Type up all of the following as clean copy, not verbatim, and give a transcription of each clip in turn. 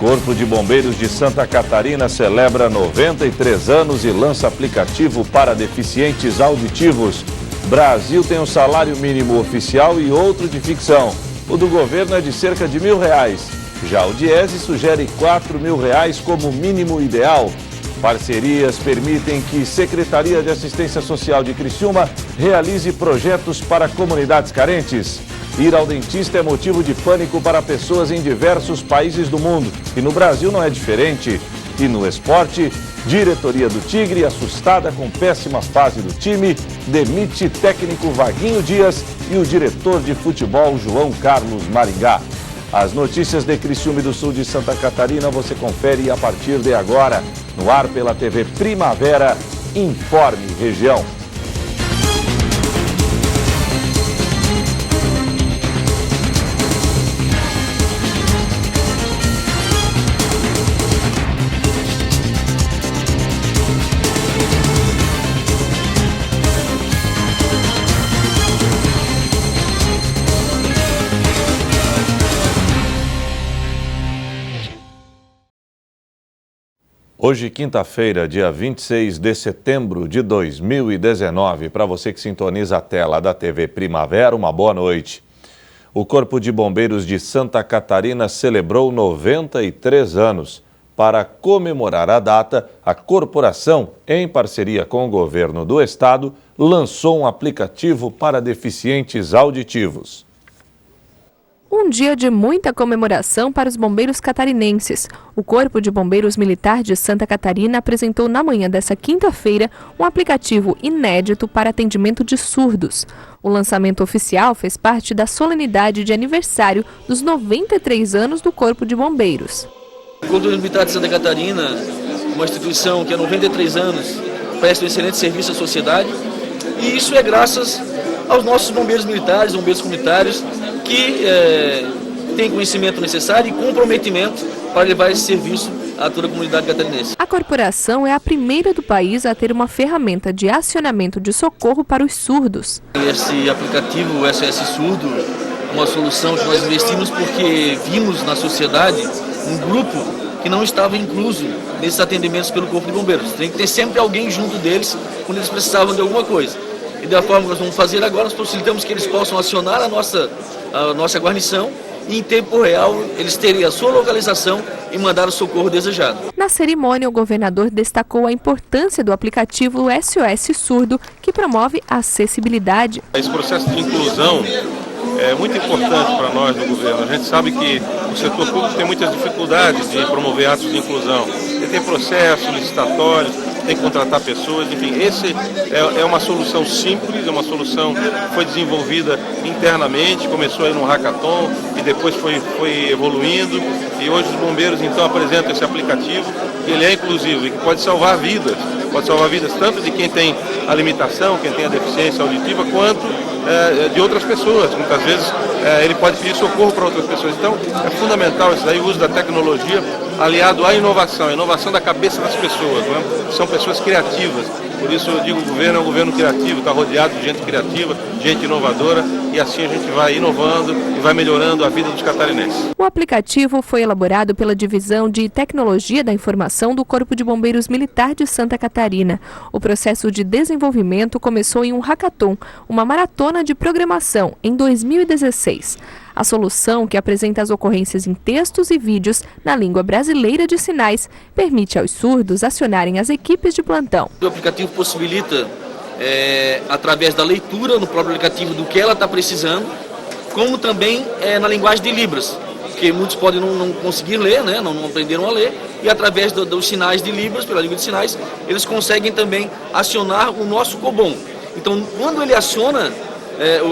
Corpo de Bombeiros de Santa Catarina celebra 93 anos e lança aplicativo para deficientes auditivos. Brasil tem um salário mínimo oficial e outro de ficção. O do governo é de cerca de R$1.000. Já o Diese sugere R$4.000 como mínimo ideal. Parcerias permitem que Secretaria de Assistência Social de Criciúma realize projetos para comunidades carentes. Ir ao dentista é motivo de pânico para pessoas em diversos países do mundo. E no Brasil não é diferente. E no esporte, diretoria do Tigre, assustada com péssima fase do time, demite técnico Vaguinho Dias e o diretor de futebol João Carlos Maringá. As notícias de Criciúma e do Sul de Santa Catarina você confere a partir de agora. No ar pela TV Primavera, Informe Região. Hoje, quinta-feira, dia 26 de setembro de 2019. Para você que sintoniza a tela da TV Primavera, uma boa noite. O Corpo de Bombeiros de Santa Catarina celebrou 93 anos. Para comemorar a data, a corporação, em parceria com o governo do estado, lançou um aplicativo para deficientes auditivos. Um dia de muita comemoração para os bombeiros catarinenses. O Corpo de Bombeiros Militar de Santa Catarina apresentou na manhã dessa quinta-feira um aplicativo inédito para atendimento de surdos. O lançamento oficial fez parte da solenidade de aniversário dos 93 anos do Corpo de Bombeiros. O Corpo Militar de Santa Catarina, uma instituição que há 93 anos presta um excelente serviço à sociedade, e isso é graças aos nossos bombeiros militares, bombeiros comunitários, que têm conhecimento necessário e comprometimento para levar esse serviço a toda a comunidade catarinense. A corporação é a primeira do país a ter uma ferramenta de acionamento de socorro para os surdos. Esse aplicativo SOS Surdo é uma solução que nós investimos porque vimos na sociedade um grupo que não estava incluso nesses atendimentos pelo Corpo de Bombeiros. Tem que ter sempre alguém junto deles quando eles precisavam de alguma coisa. E da forma que nós vamos fazer agora, nós possibilitamos que eles possam acionar a nossa guarnição e em tempo real eles terem a sua localização e mandar o socorro desejado. Na cerimônia, o governador destacou a importância do aplicativo SOS Surdo, que promove a acessibilidade. Esse processo de inclusão é muito importante para nós do governo. A gente sabe que o setor público tem muitas dificuldades de promover atos de inclusão. Ele tem processos licitatórios, tem que contratar pessoas, enfim, esse é uma solução simples, é uma solução que foi desenvolvida internamente, começou aí no hackathon e depois foi evoluindo, e hoje os bombeiros então apresentam esse aplicativo, que ele é inclusivo e que pode salvar vidas tanto de quem tem a limitação, quem tem a deficiência auditiva, quanto de outras pessoas. Muitas vezes ele pode pedir socorro para outras pessoas. Então é fundamental isso daí, o uso da tecnologia aliado à inovação, a inovação da cabeça das pessoas, não é? São pessoas criativas. Por isso eu digo, o governo é um governo criativo, está rodeado de gente criativa, gente inovadora, e assim a gente vai inovando e vai melhorando a vida dos catarinenses. O aplicativo foi elaborado pela Divisão de Tecnologia da Informação do Corpo de Bombeiros Militar de Santa Catarina. O processo de desenvolvimento começou em um hackathon, uma maratona de programação, em 2016. A solução, que apresenta as ocorrências em textos e vídeos na língua brasileira de sinais, permite aos surdos acionarem as equipes de plantão. O aplicativo possibilita, através da leitura no próprio aplicativo do que ela está precisando, como também na linguagem de Libras, porque muitos podem não conseguir ler, né? não aprenderam a ler, e através dos sinais de Libras, pela língua de sinais, eles conseguem também acionar o nosso COBOM. Então, quando ele aciona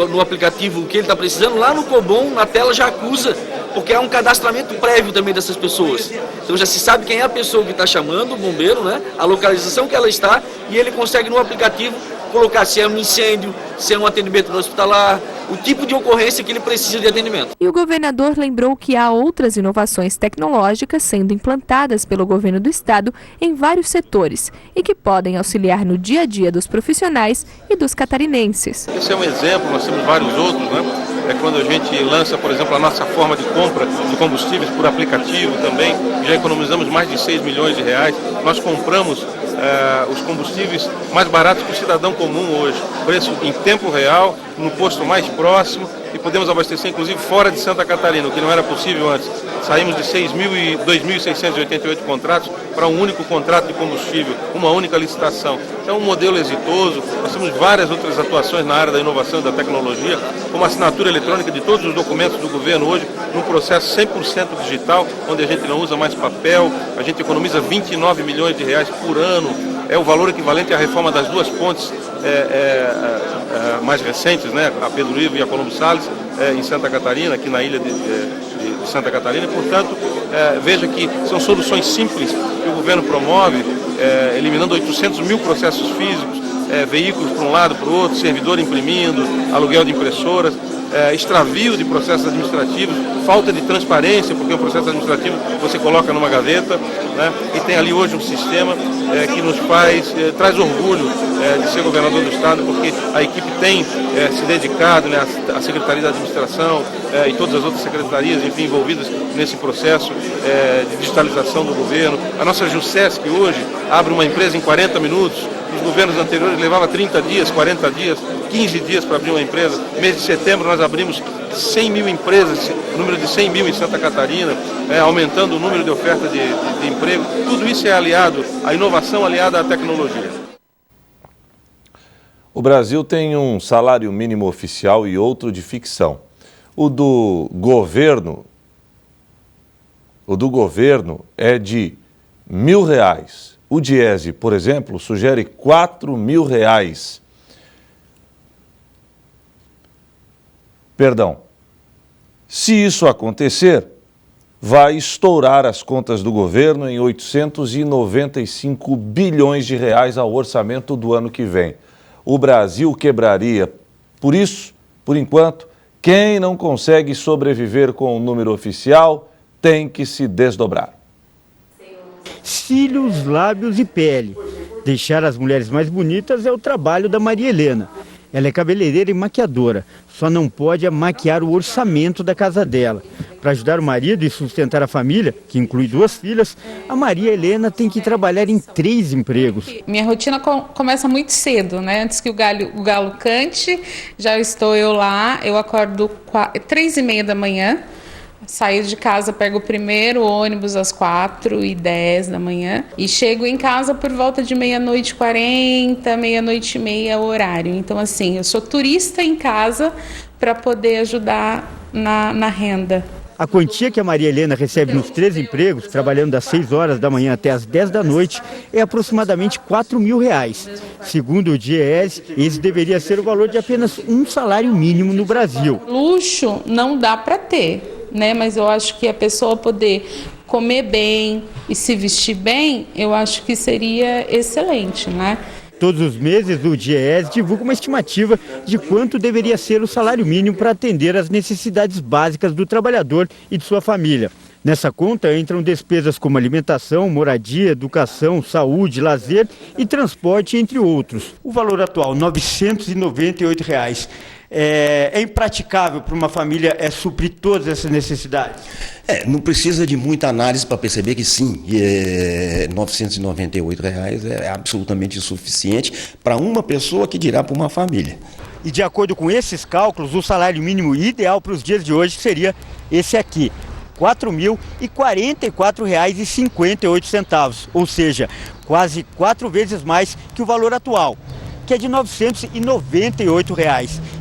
no aplicativo o que ele está precisando, lá no COBOM, na tela já acusa, porque é um cadastramento prévio também dessas pessoas. Então já se sabe quem é a pessoa que está chamando, o bombeiro, né? A localização que ela está, e ele consegue no aplicativo colocar se é um incêndio, se é um atendimento no hospitalar, o tipo de ocorrência que ele precisa de atendimento. E o governador lembrou que há outras inovações tecnológicas sendo implantadas pelo governo do estado em vários setores e que podem auxiliar no dia a dia dos profissionais e dos catarinenses. Esse é um exemplo, nós temos vários outros, né? é quando a gente lança, por exemplo, a nossa forma de compra de combustíveis por aplicativo também, já economizamos mais de 6 milhões de reais. Nós compramos os combustíveis mais baratos para o cidadão comum hoje, preço em tempo real, no posto mais próximo, e podemos abastecer inclusive fora de Santa Catarina, o que não era possível antes. Saímos de 2.688 contratos para um único contrato de combustível, uma única licitação. Então, um modelo exitoso. Nós temos várias outras atuações na área da inovação e da tecnologia, como a assinatura eletrônica de todos os documentos do governo hoje, num processo 100% digital, onde a gente não usa mais papel, a gente economiza 29 milhões de reais por ano. É o valor equivalente à reforma das duas pontes mais recentes, né, a Pedro Ivo e a Colombo Salles, em Santa Catarina, aqui na ilha de Santa Catarina. Portanto, veja que são soluções simples que o governo promove, eliminando 800 mil processos físicos, veículos para um lado, para o outro, servidor imprimindo, aluguel de impressoras, extravio de processos administrativos, falta de transparência, porque o processo administrativo você coloca numa gaveta, né? E tem ali hoje um sistema que nos traz orgulho de ser governador do Estado, porque a equipe tem se dedicado, né, a Secretaria da Administração e todas as outras secretarias, enfim, envolvidas nesse processo de digitalização do governo. A nossa Jusesc hoje abre uma empresa em 40 minutos, nos governos anteriores levava 30 dias, 40 dias, 15 dias para abrir uma empresa. Mês de setembro nós abrimos 100 mil empresas, o número de 100 mil em Santa Catarina, aumentando o número de oferta de emprego. Tudo isso é aliado à inovação, aliada à tecnologia. O Brasil tem um salário mínimo oficial e outro de ficção. O do governo é de R$1.000. O Diese, por exemplo, sugere R$4.000. Perdão. Se isso acontecer, vai estourar as contas do governo em 895 bilhões de reais ao orçamento do ano que vem. O Brasil quebraria. Por isso, por enquanto, quem não consegue sobreviver com o número oficial tem que se desdobrar. Cílios, lábios e pele. Deixar as mulheres mais bonitas é o trabalho da Maria Helena. Ela é cabeleireira e maquiadora, só não pode maquiar o orçamento da casa dela. Para ajudar o marido e sustentar a família, que inclui 2 filhas, a Maria Helena tem que trabalhar em 3 empregos. Minha rotina começa muito cedo, né? Antes que o galo cante, já estou eu lá. Eu acordo 3h30 da manhã. Saio de casa, pego o primeiro ônibus às 4h10 da manhã e chego em casa por volta de 00:40, 00:30 o horário. Então, assim, eu sou turista em casa para poder ajudar na renda. A quantia que a Maria Helena recebe nos 3 empregos, trabalhando das 6 horas da manhã até as 10 da noite, é aproximadamente R$4.000. Segundo o DIEESE, esse deveria ser o valor de apenas um salário mínimo no Brasil. Luxo não dá para ter, né? Mas eu acho que a pessoa poder comer bem e se vestir bem, eu acho que seria excelente, né? Todos os meses, o DIEESE divulga uma estimativa de quanto deveria ser o salário mínimo para atender às necessidades básicas do trabalhador e de sua família. Nessa conta entram despesas como alimentação, moradia, educação, saúde, lazer e transporte, entre outros. O valor atual, R$ 998. É impraticável para uma família suprir todas essas necessidades? Não precisa de muita análise para perceber que sim, R$ 998 é absolutamente insuficiente para uma pessoa, que dirá para uma família. E de acordo com esses cálculos, o salário mínimo ideal para os dias de hoje seria esse aqui, R$ 4.044,58, ou seja, quase 4 vezes mais que o valor atual, que é de R$ 998.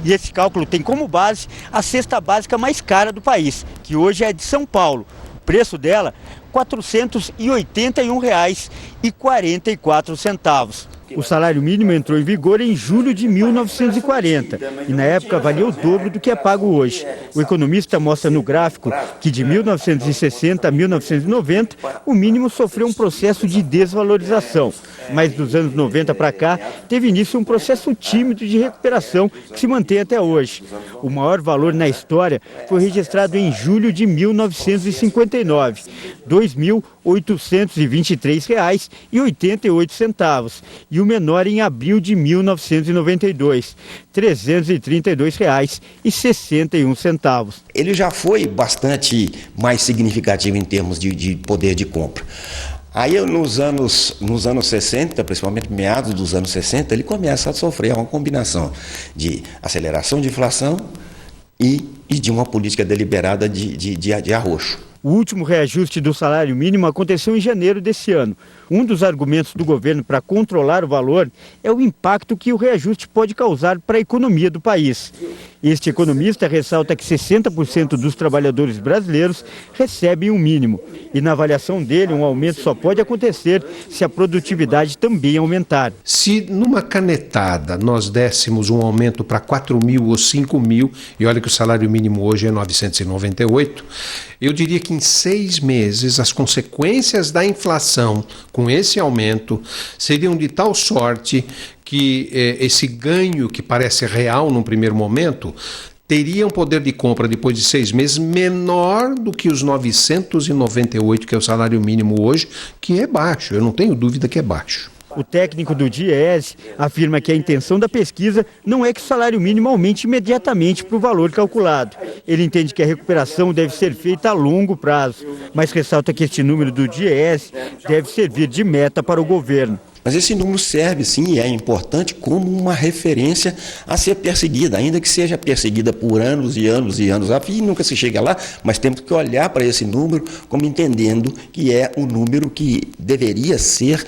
E esse cálculo tem como base a cesta básica mais cara do país, que hoje é de São Paulo. O preço dela, R$ 481,44. O salário mínimo entrou em vigor em julho de 1940 e na época valia o dobro do que é pago hoje. O economista mostra no gráfico que de 1960 a 1990 o mínimo sofreu um processo de desvalorização, mas dos anos 90 para cá teve início um processo tímido de recuperação que se mantém até hoje. O maior valor na história foi registrado em julho de 1959, R$ 2.823,88. E e o menor em abril de 1992, R$ 332,61. Ele já foi bastante mais significativo em termos de poder de compra. Aí nos anos 60, principalmente meados dos anos 60, ele começa a sofrer uma combinação de aceleração de inflação e de uma política deliberada de arroxo. O último reajuste do salário mínimo aconteceu em janeiro desse ano. Um dos argumentos do governo para controlar o valor é o impacto que o reajuste pode causar para a economia do país. Este economista ressalta que 60% dos trabalhadores brasileiros recebem o mínimo. E na avaliação dele, um aumento só pode acontecer se a produtividade também aumentar. Se numa canetada nós dessemos um aumento para 4 mil ou 5 mil, e olha que o salário mínimo hoje é 998, eu diria que em 6 meses as consequências da inflação com esse aumento seriam de tal sorte que esse ganho, que parece real num primeiro momento, teria um poder de compra depois de 6 meses menor do que os 998, que é o salário mínimo hoje, que é baixo, eu não tenho dúvida que é baixo. O técnico do DIEESE afirma que a intenção da pesquisa não é que o salário mínimo aumente imediatamente para o valor calculado. Ele entende que a recuperação deve ser feita a longo prazo, mas ressalta que este número do DIEESE deve servir de meta para o governo. Mas esse número serve, sim, e é importante como uma referência a ser perseguida, ainda que seja perseguida por anos e anos e anos a fim, nunca se chega lá, mas temos que olhar para esse número como entendendo que é o número que deveria ser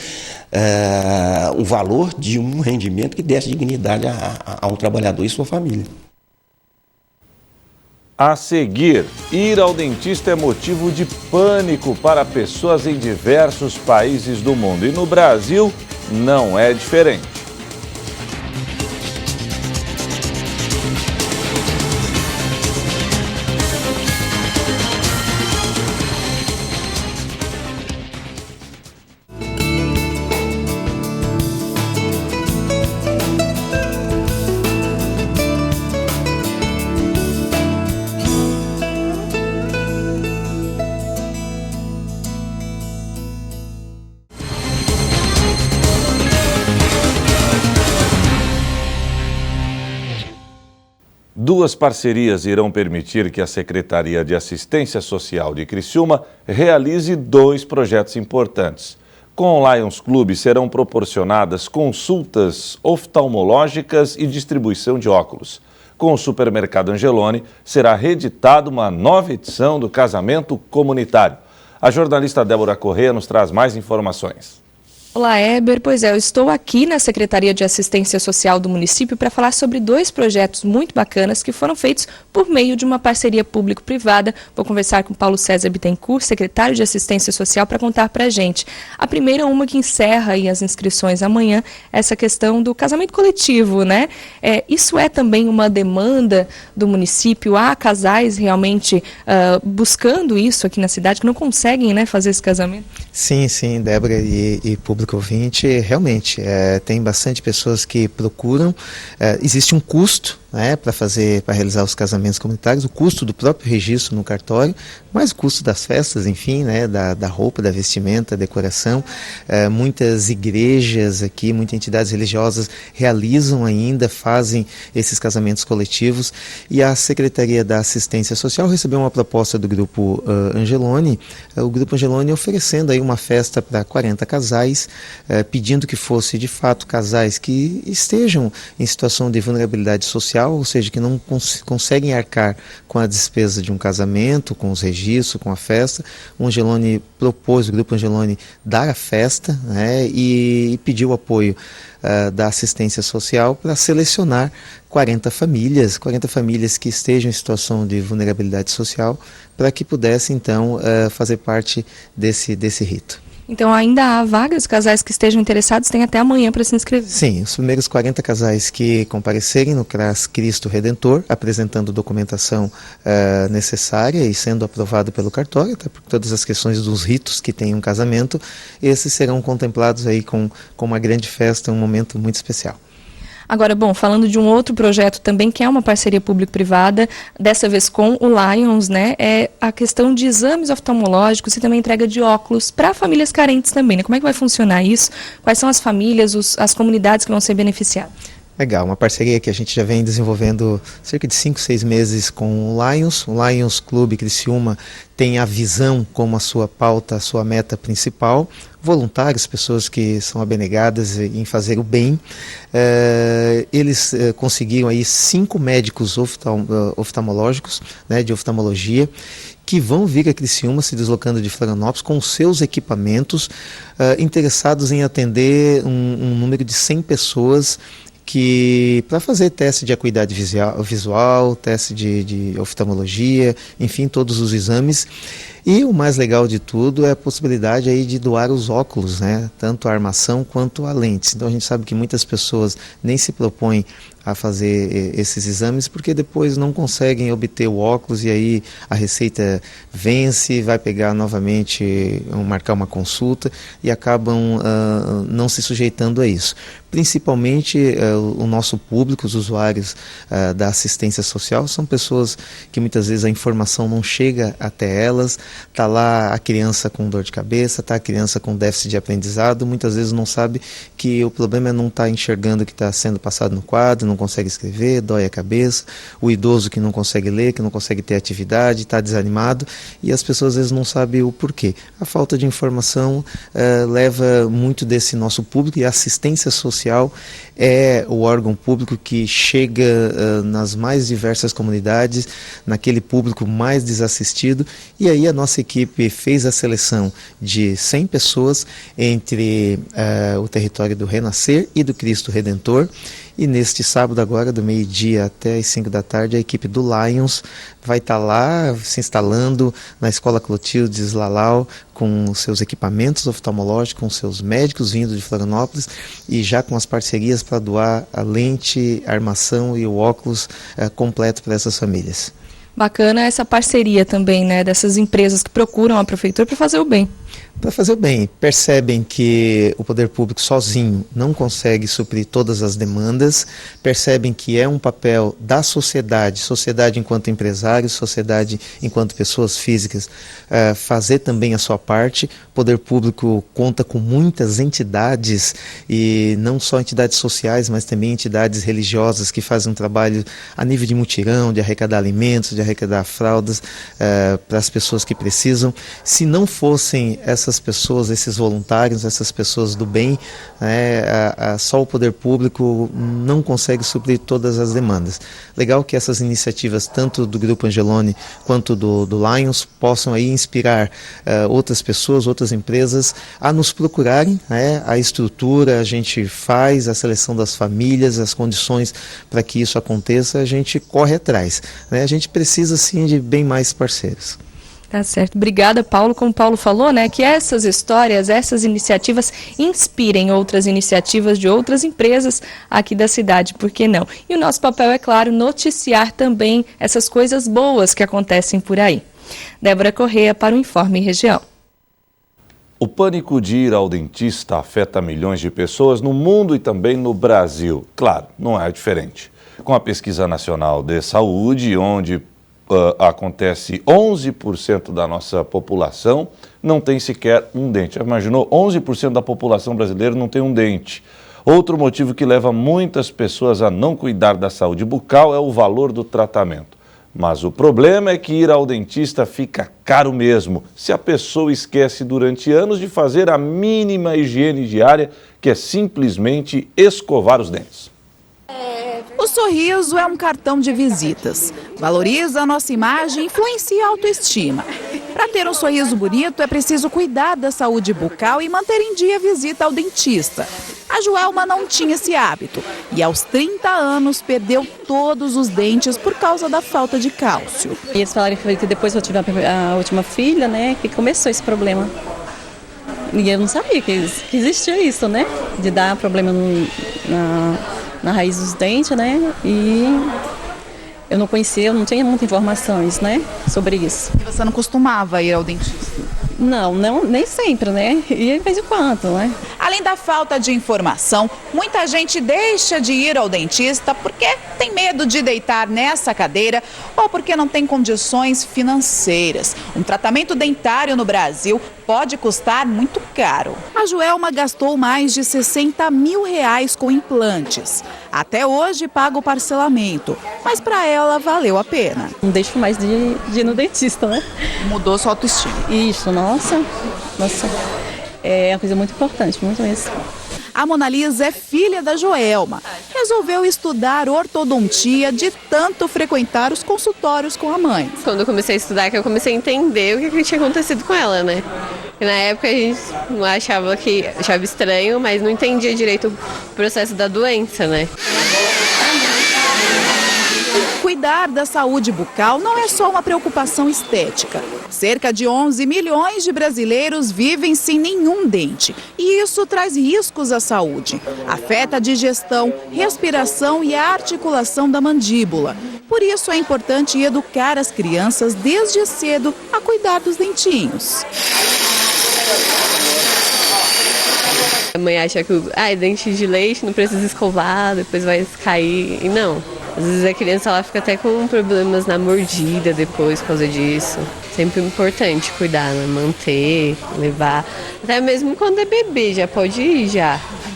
o valor de um rendimento que desse dignidade a um trabalhador e sua família. A seguir, ir ao dentista é motivo de pânico para pessoas em diversos países do mundo. E no Brasil, não é diferente. Duas parcerias irão permitir que a Secretaria de Assistência Social de Criciúma realize 2 projetos importantes. Com o Lions Club serão proporcionadas consultas oftalmológicas e distribuição de óculos. Com o Supermercado Angeloni será reeditada uma nova edição do Casamento Comunitário. A jornalista Débora Corrêa nos traz mais informações. Olá, Heber. Pois é, eu estou aqui na Secretaria de Assistência Social do município para falar sobre 2 projetos muito bacanas que foram feitos por meio de uma parceria público-privada. Vou conversar com Paulo César Bittencourt, secretário de Assistência Social, para contar para a gente. A primeira, uma que encerra aí as inscrições amanhã, essa questão do casamento coletivo, né? Isso é também uma demanda do município? Há casais realmente buscando isso aqui na cidade que não conseguem, né, fazer esse casamento? Sim, Débora e público ouvinte, realmente tem bastante pessoas que procuram, existe um custo, né, para realizar os casamentos comunitários, o custo do próprio registro no cartório, mas o custo das festas, enfim, né, da roupa, da vestimenta, decoração. Muitas igrejas aqui, muitas entidades religiosas realizam ainda, fazem esses casamentos coletivos, e a Secretaria da Assistência Social recebeu uma proposta do Grupo Angeloni, o Grupo Angeloni oferecendo aí uma festa para 40 casais, pedindo que fosse de fato casais que estejam em situação de vulnerabilidade social, ou seja, que não conseguem arcar com a despesa de um casamento, com os registros, com a festa. O Angeloni propôs, o Grupo Angeloni, dar a festa, né, e pediu o apoio da assistência social para selecionar 40 famílias que estejam em situação de vulnerabilidade social, para que pudessem então fazer parte desse rito. Então ainda há vagas, casais que estejam interessados têm até amanhã para se inscrever. Sim, os primeiros 40 casais que comparecerem no CRAS Cristo Redentor, apresentando documentação necessária e sendo aprovado pelo cartório, até por todas as questões dos ritos que tem um casamento, esses serão contemplados aí com uma grande festa, um momento muito especial. Agora, bom, falando de um outro projeto também, que é uma parceria público-privada, dessa vez com o Lions, né, é a questão de exames oftalmológicos e também entrega de óculos para famílias carentes também, né? Como é que vai funcionar isso? Quais são as famílias, as comunidades que vão ser beneficiadas? Legal, uma parceria que a gente já vem desenvolvendo cerca de 5, 6 meses com o Lions. O Lions Clube Criciúma tem a visão como a sua pauta, a sua meta principal. Voluntários, pessoas que são abnegadas em fazer o bem. Eles conseguiram aí 5 médicos oftalmológicos, né, de oftalmologia, que vão vir a Criciúma, se deslocando de Florianópolis, com seus equipamentos, interessados em atender um número de 100 pessoas, que para fazer teste de acuidade visual, teste de oftalmologia, enfim, todos os exames. E o mais legal de tudo é a possibilidade aí de doar os óculos, né? Tanto a armação quanto a lentes. Então a gente sabe que muitas pessoas nem se propõem a fazer esses exames porque depois não conseguem obter o óculos e aí a receita vence, vai pegar novamente, marcar uma consulta e acabam não se sujeitando a isso. Principalmente o nosso público, os usuários da assistência social, são pessoas que muitas vezes a informação não chega até elas, está lá a criança com dor de cabeça, está a criança com déficit de aprendizado, muitas vezes não sabe que o problema é não estar enxergando o que está sendo passado no quadro, não consegue escrever, dói a cabeça, o idoso que não consegue ler, que não consegue ter atividade, está desanimado, e as pessoas às vezes não sabem o porquê. A falta de informação leva muito desse nosso público, e a assistência social é o órgão público que chega nas mais diversas comunidades, naquele público mais desassistido, e aí a nossa equipe fez a seleção de 100 pessoas entre o território do Renascer e do Cristo Redentor. E neste sábado agora, do meio-dia até as 5 da tarde, a equipe do Lions vai estar lá se instalando na Escola Clotilde Lalau com seus equipamentos oftalmológicos, com seus médicos vindo de Florianópolis e já com as parcerias para doar a lente, a armação e o óculos completo para essas famílias. Bacana essa parceria também, né, dessas empresas que procuram a prefeitura para fazer o bem. Para fazer o bem, percebem que o poder público sozinho não consegue suprir todas as demandas, percebem que é um papel da sociedade enquanto empresários, sociedade enquanto pessoas físicas, fazer também a sua parte. O poder público conta com muitas entidades, e não só entidades sociais, mas também entidades religiosas que fazem um trabalho a nível de mutirão, de arrecadar alimentos, de arrecadar fraldas para as pessoas que precisam. Se não fossem essas pessoas, esses voluntários, essas pessoas do bem, só o poder público não consegue suprir todas as demandas. Legal que essas iniciativas, tanto do Grupo Angeloni quanto do Lions, possam aí inspirar outras pessoas, outras empresas a nos procurarem. A estrutura, a gente faz a seleção das famílias, as condições para que isso aconteça, a gente corre atrás. A gente precisa sim de bem mais parceiros. Tá certo. Obrigada, Paulo. Como o Paulo falou, né, que essas histórias, essas iniciativas inspirem outras iniciativas de outras empresas aqui da cidade, por que não? E o nosso papel, é claro, noticiar também essas coisas boas que acontecem por aí. Débora Corrêa para o Informe Região. O pânico de ir ao dentista afeta milhões de pessoas no mundo e também no Brasil. Claro, não é diferente. Com a Pesquisa Nacional de Saúde, onde acontece 11% da nossa população não tem sequer um dente. Imaginou? 11% da população brasileira não tem um dente. Outro motivo que leva muitas pessoas a não cuidar da saúde bucal é o valor do tratamento. Mas o problema é que ir ao dentista fica caro mesmo, se a pessoa esquece durante anos de fazer a mínima higiene diária, que é simplesmente escovar os dentes. O sorriso é um cartão de visitas. Valoriza a nossa imagem e influencia a autoestima. Para ter um sorriso bonito, é preciso cuidar da saúde bucal e manter em dia a visita ao dentista. A Joelma não tinha esse hábito e aos 30 anos perdeu todos os dentes por causa da falta de cálcio. E eles falaram que depois que eu tive a última filha, né, que começou esse problema. E eu não sabia que existia isso, né, de dar problema na raiz dos dentes, né, e eu não conhecia, eu não tinha muitas informações, né, sobre isso. E você não costumava ir ao dentista? Não, nem sempre, né, e de vez em quando, né. A Além da falta de informação, muita gente deixa de ir ao dentista porque tem medo de deitar nessa cadeira ou porque não tem condições financeiras. Um tratamento dentário no Brasil pode custar muito caro. A Joelma gastou mais de R$60 mil com implantes. Até hoje paga o parcelamento, mas para ela valeu a pena. Não deixo mais de ir no dentista, né? Mudou sua autoestima. Isso, nossa. É uma coisa muito importante, muito mesmo. A Monalisa é filha da Joelma. Resolveu estudar ortodontia de tanto frequentar os consultórios com a mãe. Quando eu comecei a estudar, que eu comecei a entender o que tinha acontecido com ela, né? E na época a gente achava estranho, mas não entendia direito o processo da doença, né? Cuidar da saúde bucal não é só uma preocupação estética. Cerca de 11 milhões de brasileiros vivem sem nenhum dente. E isso traz riscos à saúde. Afeta a digestão, respiração e a articulação da mandíbula. Por isso é importante educar as crianças desde cedo a cuidar dos dentinhos. A mãe acha que dente de leite não precisa escovar, depois vai cair. E não. Às vezes a criança ela fica até com problemas na mordida depois por causa disso. Sempre importante cuidar, né? Manter, levar. Até mesmo quando é bebê, já pode ir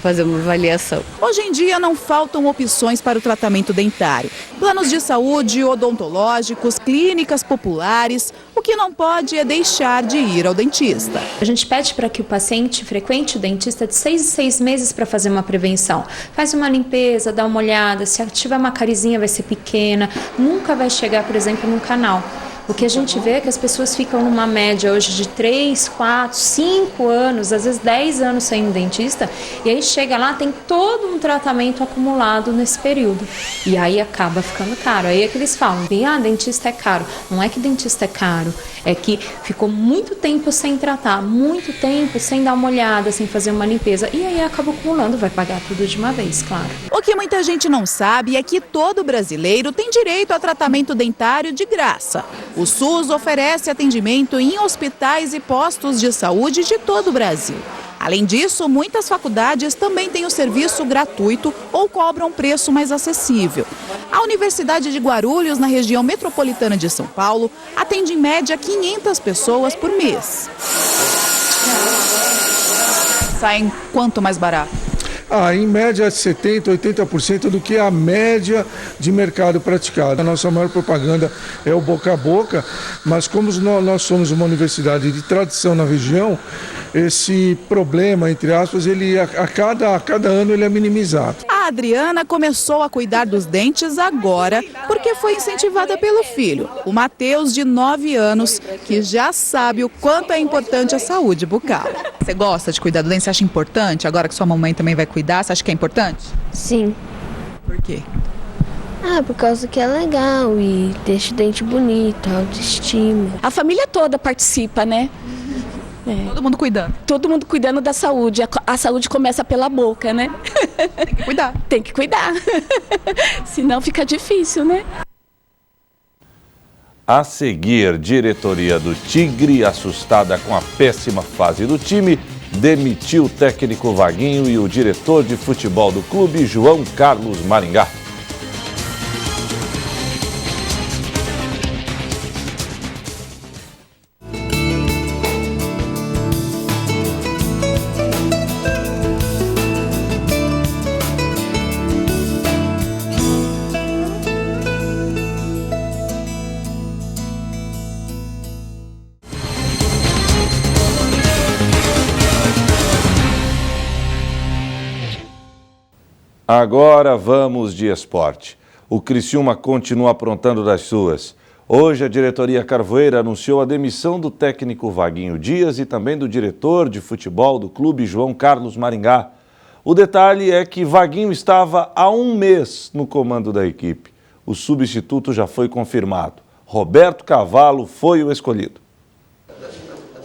fazer uma avaliação. Hoje em dia não faltam opções para o tratamento dentário. Planos de saúde, odontológicos, clínicas populares. O que não pode é deixar de ir ao dentista. A gente pede para que o paciente frequente o dentista de 6 em 6 meses para fazer uma prevenção. Faz uma limpeza, dá uma olhada, se tiver uma carizinha vai ser pequena, nunca vai chegar, por exemplo, num canal. O que a gente vê é que as pessoas ficam numa média hoje de 3, 4, 5 anos, às vezes 10 anos sem um dentista, e aí chega lá, tem todo um tratamento acumulado nesse período. E aí acaba ficando caro. Aí é que eles falam, dentista é caro. Não é que dentista é caro, é que ficou muito tempo sem tratar, muito tempo sem dar uma olhada, sem fazer uma limpeza. E aí acaba acumulando, vai pagar tudo de uma vez, claro. O que muita gente não sabe é que todo brasileiro tem direito a tratamento dentário de graça. O SUS oferece atendimento em hospitais e postos de saúde de todo o Brasil. Além disso, muitas faculdades também têm o serviço gratuito ou cobram preço mais acessível. A Universidade de Guarulhos, na região metropolitana de São Paulo, atende em média 500 pessoas por mês. Saem quanto mais barato? Em média 70%, 80% do que é a média de mercado praticado. A nossa maior propaganda é o boca a boca, mas como nós somos uma universidade de tradição na região, esse problema, entre aspas, ele a cada ano ele é minimizado. A Adriana começou a cuidar dos dentes agora porque foi incentivada pelo filho, o Matheus, de 9 anos, que já sabe o quanto é importante a saúde bucal. Você gosta de cuidar do dente? Você acha importante? Agora que sua mamãe também vai cuidar, você acha que é importante? Sim. Por quê? Por causa que é legal e deixa o dente bonito, autoestima. A família toda participa, né? Todo mundo cuidando. Todo mundo cuidando da saúde. A saúde começa pela boca, né? Tem que cuidar. Tem que cuidar. Senão fica difícil, né? A seguir, diretoria do Tigre, assustada com a péssima fase do time, demitiu o técnico Vaguinho e o diretor de futebol do clube, João Carlos Maringá. Agora vamos de esporte. O Criciúma continua aprontando das suas. Hoje a diretoria Carvoeira anunciou a demissão do técnico Vaguinho Dias e também do diretor de futebol do clube, João Carlos Maringá. O detalhe é que Vaguinho estava há um mês no comando da equipe. O substituto já foi confirmado. Roberto Cavalo foi o escolhido.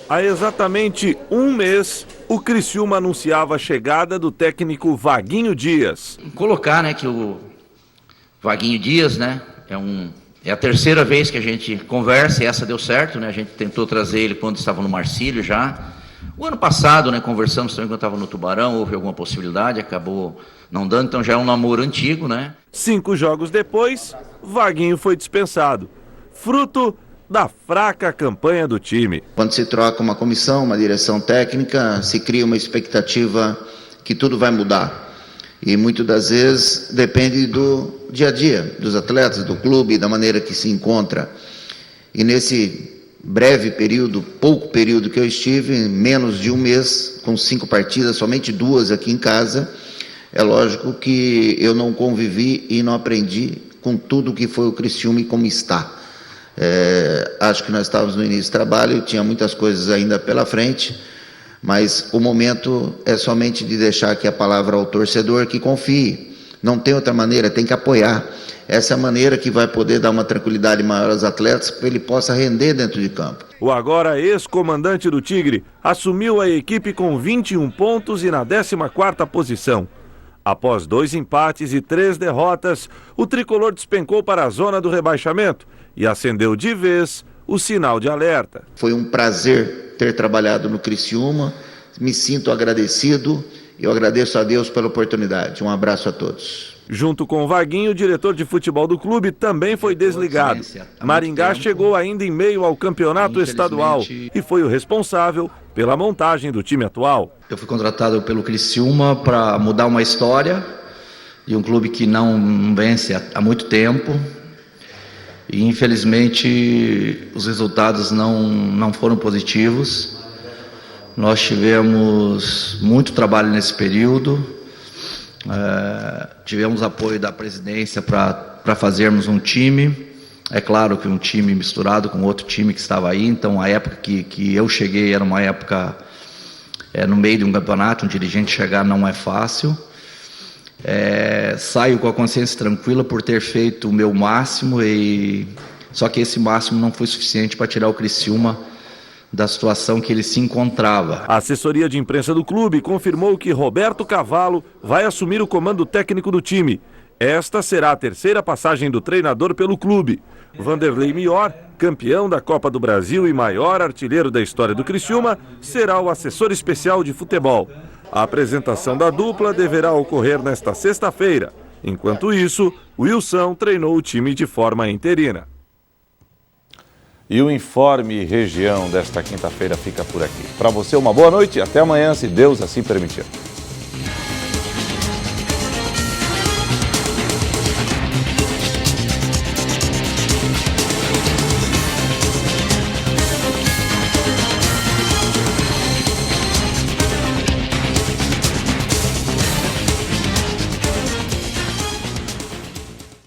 Há exatamente um mês, o Criciúma anunciava a chegada do técnico Vaguinho Dias. Colocar, que o Vaguinho Dias, é a terceira vez que a gente conversa e essa deu certo, A gente tentou trazer ele quando estava no Marcílio já, O ano passado, né, conversamos também quando estava no Tubarão, houve alguma possibilidade, acabou não dando, então já é um namoro antigo, né? 5 jogos depois, Vaguinho foi dispensado, fruto da fraca campanha do time. Quando se troca uma comissão, uma direção técnica, se cria uma expectativa que tudo vai mudar. E muitas das vezes depende do dia a dia, dos atletas, do clube, da maneira que se encontra. E nesse breve período, pouco período que eu estive, menos de um mês, com 5 partidas, somente 2 aqui em casa, é lógico que eu não convivi e não aprendi com tudo que foi o Criciúma e como está. Acho que nós estávamos no início do trabalho, tinha muitas coisas ainda pela frente, mas o momento é somente de deixar aqui a palavra ao torcedor que confie. Não tem outra maneira, tem que apoiar. Essa é a maneira que vai poder dar uma tranquilidade maior aos atletas para ele possa render dentro de campo. O agora ex-comandante do Tigre assumiu a equipe com 21 pontos e na 14ª posição. Após 2 empates e 3 derrotas, o tricolor despencou para a zona do rebaixamento e acendeu de vez o sinal de alerta. Foi um prazer ter trabalhado no Criciúma, me sinto agradecido e eu agradeço a Deus pela oportunidade. Um abraço a todos. Junto com o Vaguinho, o diretor de futebol do clube também foi desligado. Maringá chegou ainda em meio ao campeonato estadual e foi o responsável pela montagem do time atual. Eu fui contratado pelo Criciúma para mudar uma história de um clube que não vence há muito tempo. E infelizmente os resultados não foram positivos. Nós tivemos muito trabalho nesse período, tivemos apoio da presidência para fazermos um time. É claro que um time misturado com outro time que estava aí, então a época que eu cheguei era uma época no meio de um campeonato, um dirigente chegar não é fácil. Saio com a consciência tranquila por ter feito o meu máximo, só que esse máximo não foi suficiente para tirar o Criciúma da situação que ele se encontrava. A assessoria de imprensa do clube confirmou que Roberto Cavalo vai assumir o comando técnico do time. Esta será a 3ª passagem do treinador pelo clube. Vanderlei Mior, campeão da Copa do Brasil e maior artilheiro da história do Criciúma, será o assessor especial de futebol. A apresentação da dupla deverá ocorrer nesta sexta-feira. Enquanto isso, Wilson treinou o time de forma interina. E o Informe Região desta quinta-feira fica por aqui. Para você, uma boa noite e até amanhã, se Deus assim permitir.